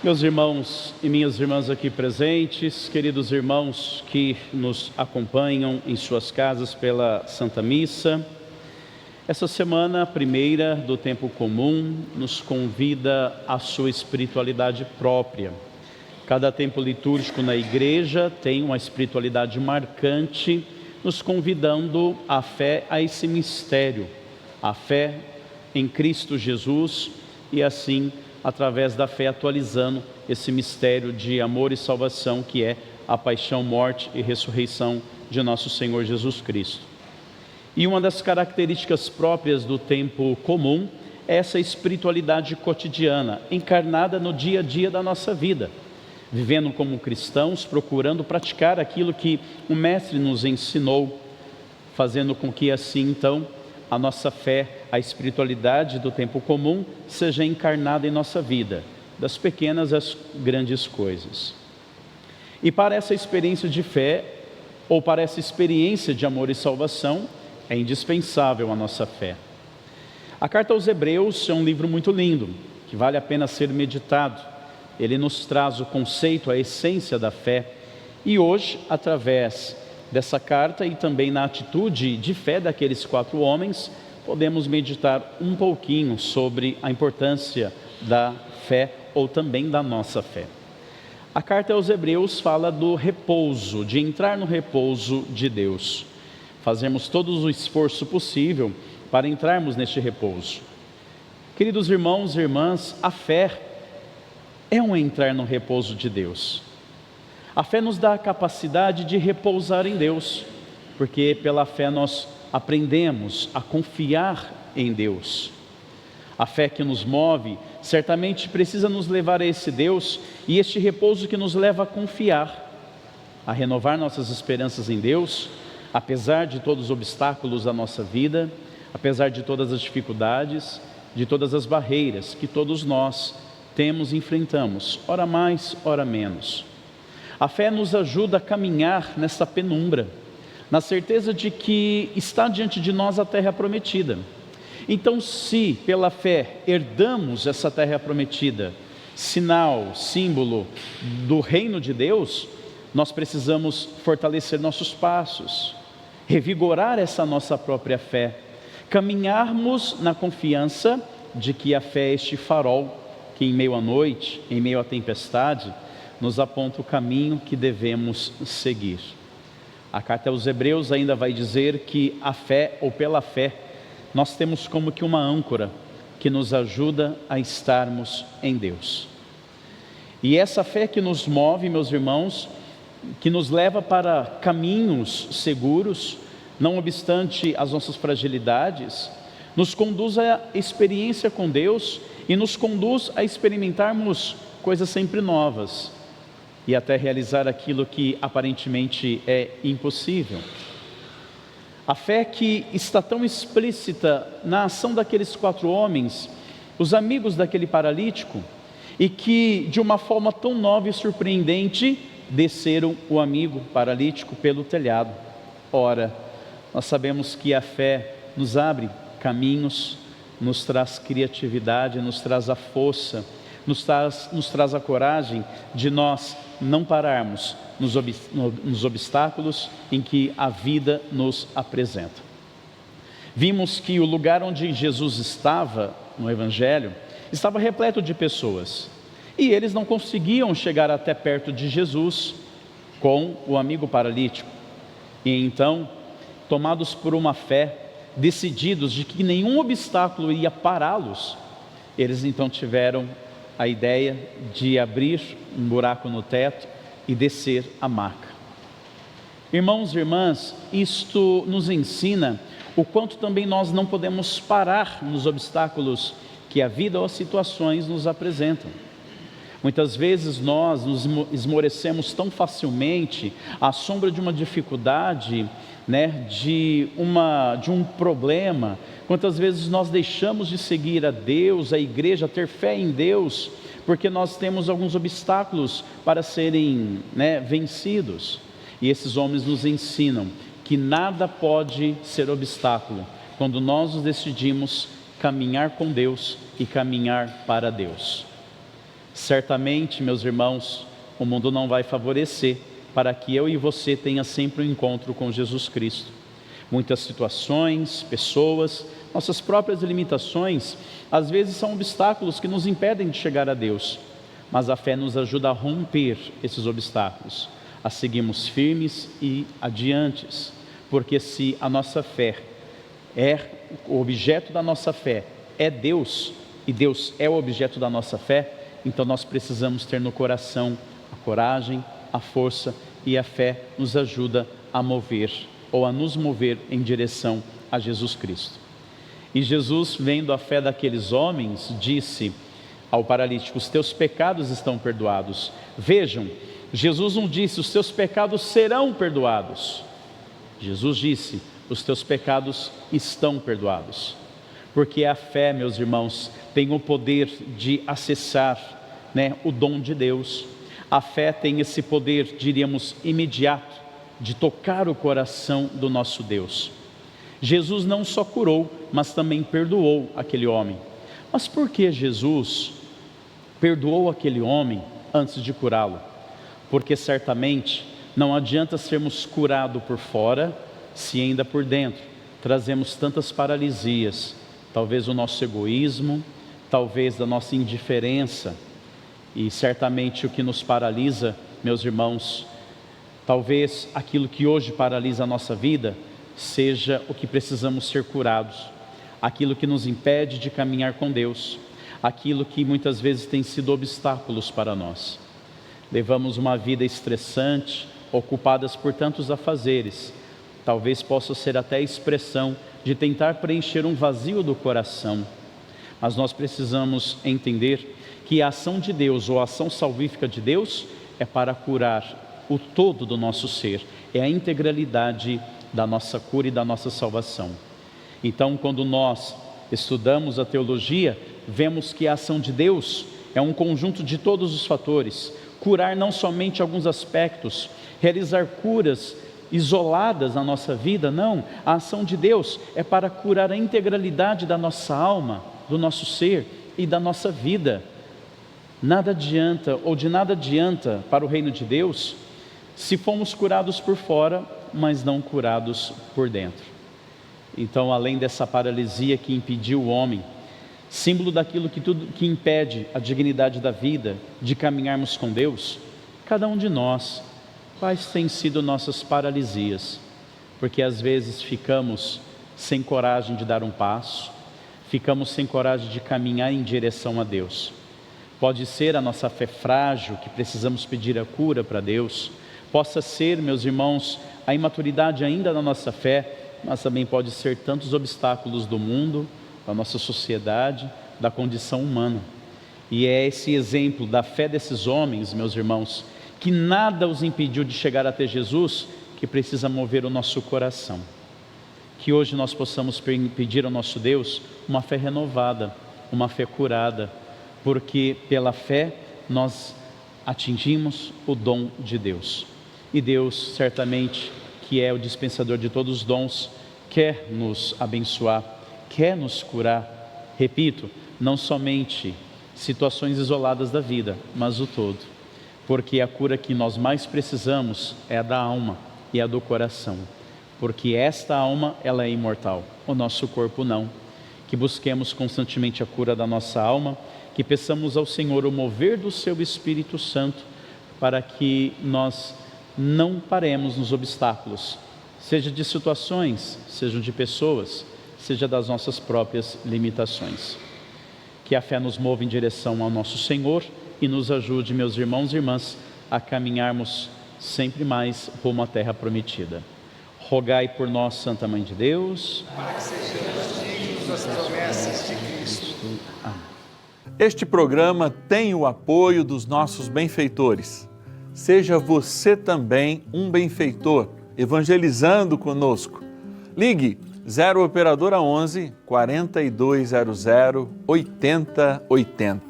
Meus irmãos e minhas irmãs aqui presentes, queridos irmãos que nos acompanham em suas casas pela Santa Missa, essa semana, a primeira do tempo comum, nos convida à sua espiritualidade própria. Cada tempo litúrgico na igreja tem uma espiritualidade marcante, nos convidando à fé a esse mistério, a fé em Cristo Jesus e assim através da fé atualizando esse mistério de amor e salvação que é a paixão, morte e ressurreição de nosso Senhor Jesus Cristo. E uma das características próprias do tempo comum é essa espiritualidade cotidiana, encarnada no dia a dia da nossa vida, vivendo como cristãos, procurando praticar aquilo que o Mestre nos ensinou, fazendo com que assim então a nossa fé, a espiritualidade do tempo comum seja encarnada em nossa vida, das pequenas às grandes coisas. E para essa experiência de fé, ou para essa experiência de amor e salvação, é indispensável a nossa fé. A Carta aos Hebreus é um livro muito lindo, que vale a pena ser meditado. Ele nos traz o conceito, a essência da fé. E hoje, através dessa carta e também na atitude de fé daqueles 4 homens, podemos meditar um pouquinho sobre a importância da fé ou também da nossa fé. A carta aos Hebreus fala do repouso, de entrar no repouso de Deus. Fazemos todo o esforço possível para entrarmos neste repouso. Queridos irmãos e irmãs, a fé é um entrar no repouso de Deus. A fé nos dá a capacidade de repousar em Deus, porque pela fé nós aprendemos a confiar em Deus. A fé que nos move certamente precisa nos levar a esse Deus e este repouso que nos leva a confiar, a renovar nossas esperanças em Deus, apesar de todos os obstáculos da nossa vida, apesar de todas as dificuldades, de todas as barreiras que todos nós temos e enfrentamos, ora mais, ora menos. A fé nos ajuda a caminhar nessa penumbra, na certeza de que está diante de nós a terra prometida. Então, se pela fé herdamos essa terra prometida, sinal, símbolo do reino de Deus, nós precisamos fortalecer nossos passos, revigorar essa nossa própria fé, caminharmos na confiança de que a fé é este farol que em meio à noite, em meio à tempestade, nos aponta o caminho que devemos seguir. A carta aos Hebreus ainda vai dizer que a fé, ou pela fé, nós temos como que uma âncora que nos ajuda a estarmos em Deus. E essa fé que nos move, meus irmãos, que nos leva para caminhos seguros, não obstante as nossas fragilidades, nos conduz à experiência com Deus e nos conduz a experimentarmos coisas sempre novas e até realizar aquilo que aparentemente é impossível. A fé que está tão explícita na ação daqueles 4 homens, os amigos daquele paralítico, e que de uma forma tão nova e surpreendente desceram o amigo paralítico pelo telhado. Ora, nós sabemos que a fé nos abre caminhos, nos traz criatividade, nos traz a força, nos traz a coragem de nós não pararmos nos obstáculos em que a vida nos apresenta. Vimos que o lugar onde Jesus estava, no Evangelho, estava repleto de pessoas, e eles não conseguiam chegar até perto de Jesus com o amigo paralítico. E então, tomados por uma fé, decididos de que nenhum obstáculo ia pará-los, eles então tiveram a ideia de abrir um buraco no teto e descer a maca. Irmãos e irmãs, isto nos ensina o quanto também nós não podemos parar nos obstáculos que a vida ou as situações nos apresentam. Muitas vezes nós nos esmorecemos tão facilmente à sombra de uma dificuldade, de um problema. Quantas vezes nós deixamos de seguir a Deus, a igreja, ter fé em Deus, porque nós temos alguns obstáculos para serem vencidos. E esses homens nos ensinam que nada pode ser obstáculo quando nós decidimos caminhar com Deus e caminhar para Deus. Certamente, meus irmãos, o mundo não vai favorecer para que eu e você tenha sempre um encontro com Jesus Cristo. Muitas situações, pessoas, nossas próprias limitações, às vezes são obstáculos que nos impedem de chegar a Deus. Mas a fé nos ajuda a romper esses obstáculos, a seguirmos firmes e adiantes. Porque se a nossa fé o objeto da nossa fé é Deus, e Deus é o objeto da nossa fé, então nós precisamos ter no coração a coragem, a força, e a fé nos ajuda a mover, ou a nos mover em direção a Jesus Cristo. E Jesus, vendo a fé daqueles homens, disse ao paralítico: os teus pecados estão perdoados. Vejam, Jesus não disse: os teus pecados serão perdoados. Jesus disse: os teus pecados estão perdoados. Porque a fé, meus irmãos, tem o poder de acessar, o dom de Deus. A fé tem esse poder, diríamos, imediato, de tocar o coração do nosso Deus. Jesus não só curou, mas também perdoou aquele homem. Mas por que Jesus perdoou aquele homem antes de curá-lo? Porque certamente não adianta sermos curados por fora, se ainda por dentro trazemos tantas paralisias, talvez o nosso egoísmo, talvez da nossa indiferença, e certamente o que nos paralisa, meus irmãos, talvez aquilo que hoje paralisa a nossa vida, seja o que precisamos ser curados, aquilo que nos impede de caminhar com Deus, aquilo que muitas vezes tem sido obstáculos para nós. Levamos uma vida estressante, ocupadas por tantos afazeres, talvez possa ser até a expressão de tentar preencher um vazio do coração, mas nós precisamos entender que a ação de Deus, ou a ação salvífica de Deus, é para curar o todo do nosso ser, é a integralidade da nossa cura e da nossa salvação. Então, quando nós estudamos a teologia, vemos que a ação de Deus é um conjunto de todos os fatores, curar não somente alguns aspectos, realizar curas isoladas na nossa vida, não, a ação de Deus é para curar a integralidade da nossa alma, do nosso ser e da nossa vida. Nada adianta, ou de nada adianta para o reino de Deus, se fomos curados por fora, mas não curados por dentro. Então, além dessa paralisia que impediu o homem, símbolo daquilo que impede a dignidade da vida, de caminharmos com Deus, cada um de nós, quais têm sido nossas paralisias? Porque às vezes ficamos sem coragem de dar um passo, ficamos sem coragem de caminhar em direção a Deus. Pode ser a nossa fé frágil, que precisamos pedir a cura para Deus. Possa ser, meus irmãos, a imaturidade ainda da nossa fé, mas também pode ser tantos obstáculos do mundo, da nossa sociedade, da condição humana. E é esse exemplo da fé desses homens, meus irmãos, que nada os impediu de chegar até Jesus, que precisa mover o nosso coração. Que hoje nós possamos pedir ao nosso Deus uma fé renovada, uma fé curada, porque pela fé nós atingimos o dom de Deus. E Deus, certamente, que é o dispensador de todos os dons, quer nos abençoar, quer nos curar. Repito, não somente situações isoladas da vida, mas o todo. Porque a cura que nós mais precisamos é a da alma e a do coração. Porque esta alma, ela é imortal, o nosso corpo não. Que busquemos constantemente a cura da nossa alma, que peçamos ao Senhor o mover do seu Espírito Santo, para que nós não paremos nos obstáculos, seja de situações, seja de pessoas, seja das nossas próprias limitações. Que a fé nos mova em direção ao nosso Senhor e nos ajude, meus irmãos e irmãs, a caminharmos sempre mais rumo à terra prometida. Rogai por nós, Santa Mãe de Deus, para que sejamos dignos das promessas de Cristo. Amém. Este programa tem o apoio dos nossos benfeitores. Seja você também um benfeitor, evangelizando conosco. Ligue 0 Operadora 11 4200 8080.